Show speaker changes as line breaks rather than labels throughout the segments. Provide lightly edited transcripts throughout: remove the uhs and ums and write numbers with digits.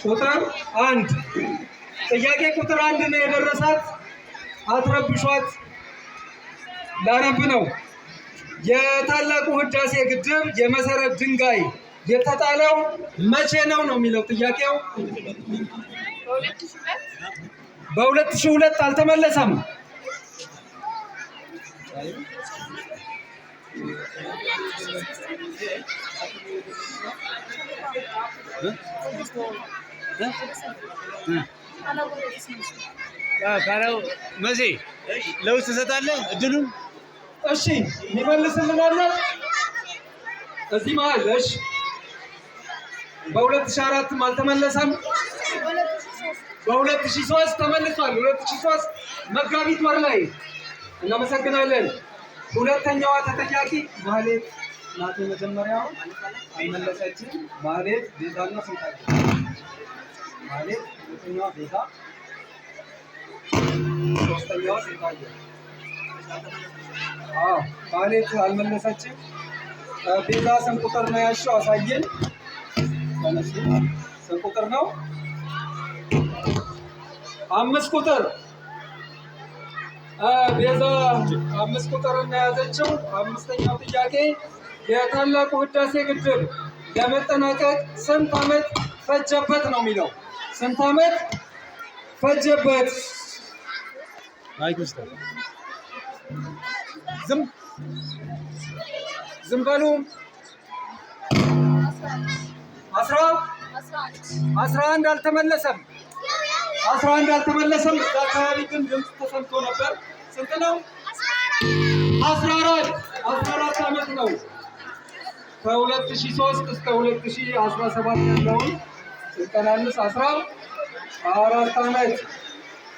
ቁጥር 1 ጥያቄ ቁጥር 1 ነው የደረሳት። አትረብሿት። ላነብ ነው። የታላቁ ህዳሴ ግድብ የመሰረት ድንጋይ የተጣለው መቼ ነው ነው የሚለው ጥያቄው። በ2002 አልተመለሰም።
ካለው መቼ ለውስጥ ትሰጣለህ እድሉን?
እሺ የሚመልስልን አለ እዚህ መሀል? እሺ በ2004 አልተመለሰም። በ2003 ተመልሷል። 2003 መጋቢት ወር ላይ። እናመሰግናለን። ሁለተኛዋ ተጠያቂ ማህሌት ናት። የመጀመሪያው አልመለሰችም። ማህሌት ቤዛና ስንታቸው። ማህሌት ሁለተኛዋ ቤዛ፣ ሶስተኛዋ ስንታቸው። ማህሌት አልመለሰችም። ቤዛ ስንት ቁጥር ነው ያልሽው? አሳየን። ስንት ቁጥር ነው? 5 ቁጥር። ቤዛ 5 ቁጥር እና ያዘችው። አምስተኛው ጥያቄ የታላቁ ህዳሴ ግድብ ለመጠናቀቅ ስንት ዓመት ፈጀበት ነው የሚለው። ስንት ዓመት ፈጀበት? ዝም በሉ። 11 አልተመለሰም። 11 አልተመለሰም። አካባቢ ግን ድምፅ ተሰምቶ ነበር። ስንት ነው? 14 ዓመት ነው። ከ2003 እስከ 2017 ያለውን ስንቀናንስ 14 ዓመት።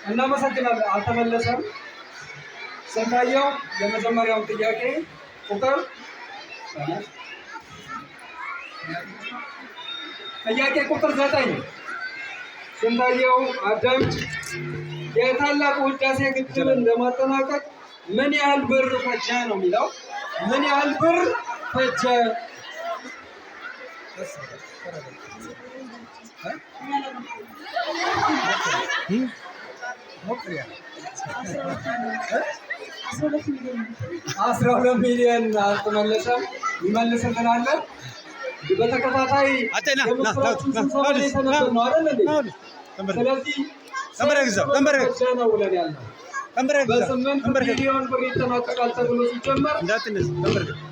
እናመሰግናለን። አልተመለሰም። ስንታየው የመጀመሪያውን ጥያቄ ቁጥር ጥያቄ ቁጥር 9 ስንታየው አዳምጭ። የታላቁ ህዳሴ ግድብን ለማጠናቀቅ ምን ያህል ብር ፈጀ ነው የሚለው። ምን ያህል ብር ፈጀ? አስራ 12 ሚሊዮን አልተመለሰም። ይመልስልን አለ። በተከታታይ የምስራቹን ስንሰማ የተነበር ነው አይደል እንዴ? ስለዚህ ነው ብለን ያልነው በ8 ሚሊዮን ብር ይጠናቀቃል ተብሎ ሲጀመር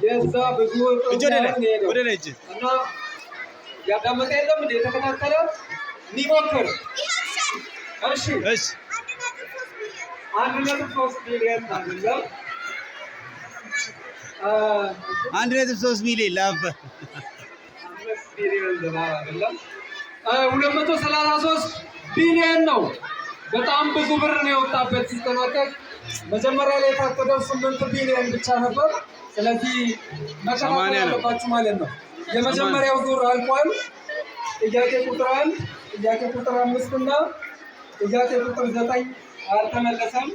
የዛ ብዙ እና ያዳመጠ የለም እንዴ? የተከታተለ ሊሞክር። እሺ 1.3 ሚሊዮን አይደለም፣
1.3 ሚሊዮን ላብ
5 ሚሊዮን ዶላር አይደለም፣ 233 ቢሊዮን ነው። በጣም ብዙ ብር ነው የወጣበት ሲጠናቀቅ። መጀመሪያ ላይ የታቀደው 8 ቢሊዮን ብቻ ነበር። ስለዚህ መከታተል ያለባችሁ ማለት ነው። የመጀመሪያው ዙር አልቋል። ጥያቄ ቁጥር 1፣ ጥያቄ ቁጥር 5 እና ጥያቄ ቁጥር 9 አልተመለሰም።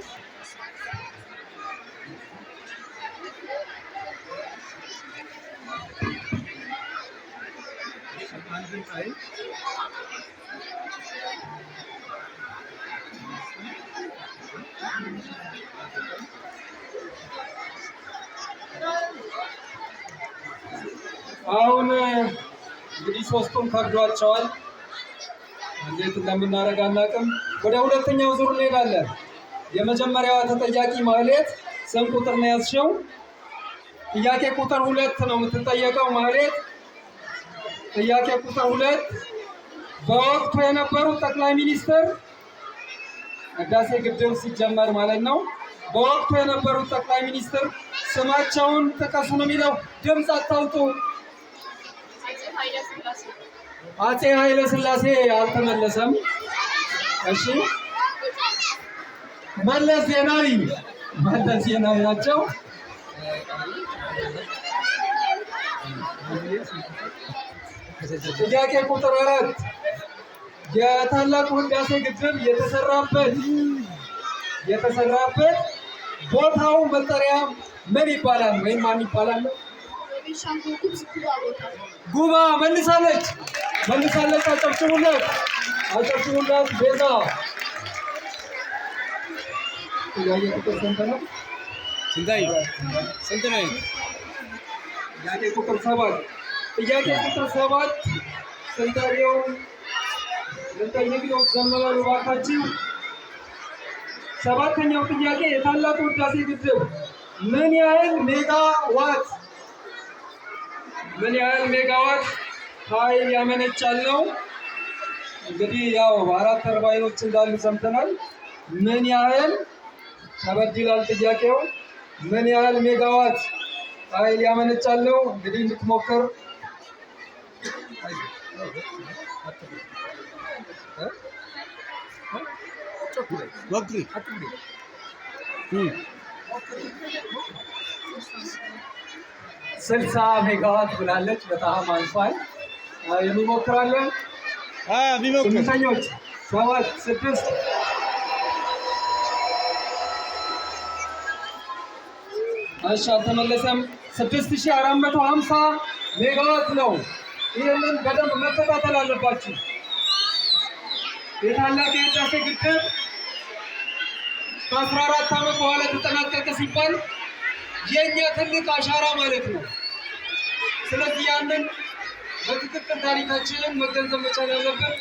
አሁን እንግዲህ ሶስቱም ከብዷቸዋል። እንዴት እንደምናደርግ አናውቅም። ወደ ሁለተኛው ዙር እንሄዳለን። የመጀመሪያዋ ተጠያቂ ማህሌት ስንት ቁጥር ነው ያዝሽው? ጥያቄ ቁጥር 2 ነው የምትጠየቀው ማህሌት። ጥያቄ ቁጥር 2 በወቅቱ የነበሩት ጠቅላይ ሚኒስትር ህዳሴ ግድብ ሲጀመር ማለት ነው። በወቅቱ የነበሩት ጠቅላይ ሚኒስትር ስማቸውን ጥቀሱ ነው የሚለው። ድምፅ አታውጡ። አፄ ኃይለ ሥላሴ አልተመለሰም። እሺ መለስ ዜናዊ ናቸው። ጥያቄ ቁጥር 4 የታላቁ ህዳሴ ግድብ የተሰራበት ቦታው መጠሪያ ምን ይባላል? ወይም ማን ይባላል? ጉባ መልሳለች። አጨብጭቡለት። ቤዛ ጥያቄ ቁጥር ስንት ነው?
ስንት ነው?
ጥያቄ ቁጥር 7 ስንታየው ልንጠይቅ ነው። ዘመኑ እባካችሁ። ሰባተኛው ጥያቄ የታላቁ ህዳሴ ግድብ ምን ያህል ሜጋዋት ኃይል ያመነጫል ነው? እንግዲህ ያው 4 ተርባይኖች እንዳሉ ሰምተናል። ምን ያህል ከበድ ይላል ጥያቄው። ምን ያህል ሜጋዋት ኃይል ያመነጫል ነው? እንግዲህ እንድትሞክር ስልሳ ሜጋዋት ብላለች። በጣም አንሷል። የሚሞክራለን። ስምንተኞች 7 6 እሺ፣ አልተመለሰም። 6450 ሜጋዋት ነው። ይህንን በደንብ መከታተል አለባችሁ። የታላቁ የህዳሴ ግድብ ከ14 ዓመት በኋላ ተጠናቀቀ ሲባል የኛ ትልቅ አሻራ ማለት ነው። ስለዚህ ያንን በትክክል ታሪካችንን መገንዘብ መቻል ያለብን።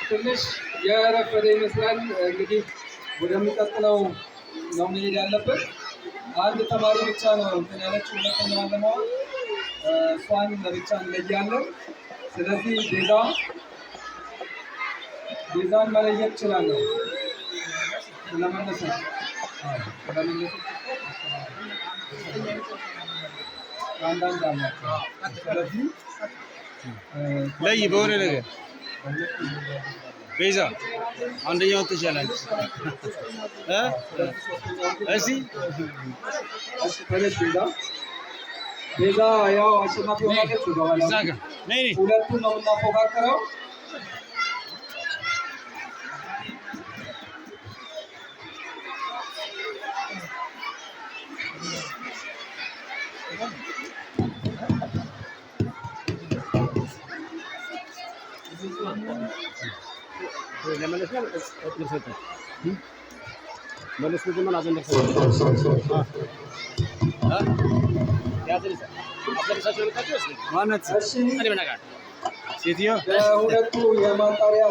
ትንሽ የረፈደ ይመስላል። እንግዲህ ወደሚቀጥለው ነው መሄድ ያለብን። አንድ ተማሪ ብቻ ነው እንትን ያለችው ሁለተኛዋን ለማወቅ እሷን ለብቻ እንለያለን። ስለዚህ ቤዛን መለየት እችላለሁ። ለመነሳት አንዳንድ አላቸው። ስለዚህ
ለይ በሆነ ነገር ቤዛ አንደኛውን ትችላለች። እሺ
ቤዛ ያው አሸናፊ ሆናለች። ሁለቱን ነው የምናፎካከረው። ሁለቱ የማጣሪያ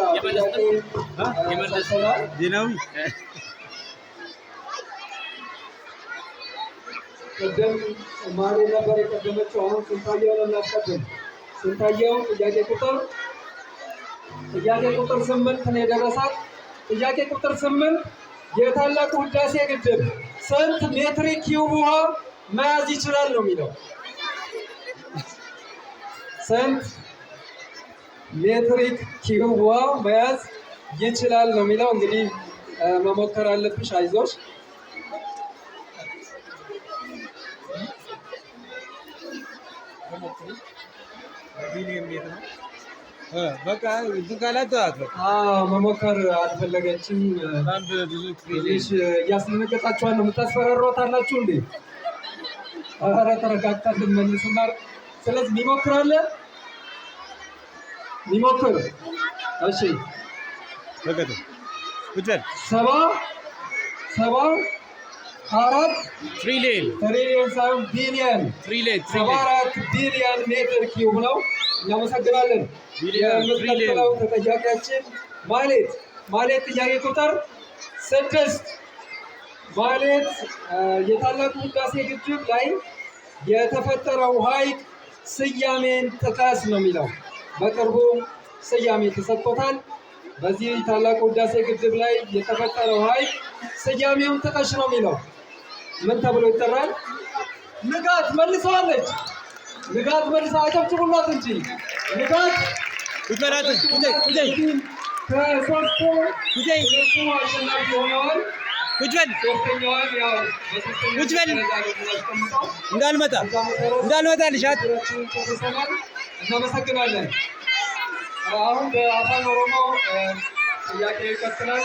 ቅድም ማሪ ነበር የቀደመችው። አሁን ስንታየው ነው እናስቀድም። ስንታየው ጥያቄ ቁጥር 8 ነው የደረሳት። ጥያቄ ቁጥር 8 የታላቁ ህዳሴ ግድብ ስንት ሜትሪክ ኪዩብ ውሃ መያዝ ይችላል ነው የሚለው። ስንት ሜትሪክ ኪዩብ ውሃ መያዝ ይችላል ነው የሚለው። እንግዲህ መሞከር አለብሽ። አይዞሽ።
በቃ ካላተዋት
መሞከር አልፈለገችም። ትንሽ እያስደነገጣችኋል ነው። የምታስፈራሯት አላችሁ እንዴ? ኧረ ተረጋግተን ልንመልስና ስለዚህ ሚሞክራለን። እሺ ሰባ 4 ትሪሊየን ሳይሆን ቢሊየን 74 ቢሊየን ሜትር ኪዩብ ነው። እናመሰግናለን። የምትቀጥለው ተጠያቂያችን ማሌት ጥያቄ ቁጥር 6 ማሌት የታላቁ ህዳሴ ግድብ ላይ የተፈጠረው ሐይቅ ስያሜን ጥቀስ ነው የሚለው። በቅርቡ ስያሜ ተሰጥቶታል። በዚህ ታላቁ ህዳሴ ግድብ ላይ የተፈጠረው ሐይቅ ስያሜውን ጥቀሽ ነው የሚለው። ምን ተብሎ ይጠራል? ንጋት መልሰዋለች። አጨብጭቡላት እንጂ ንጋት ከሶስቱ አሸናፊ ሆነዋል።
እንዳልመጣ ልሻት
እናመሰግናለን። አሁን በአፋን ኦሮሞ ጥያቄ ይቀጥላል።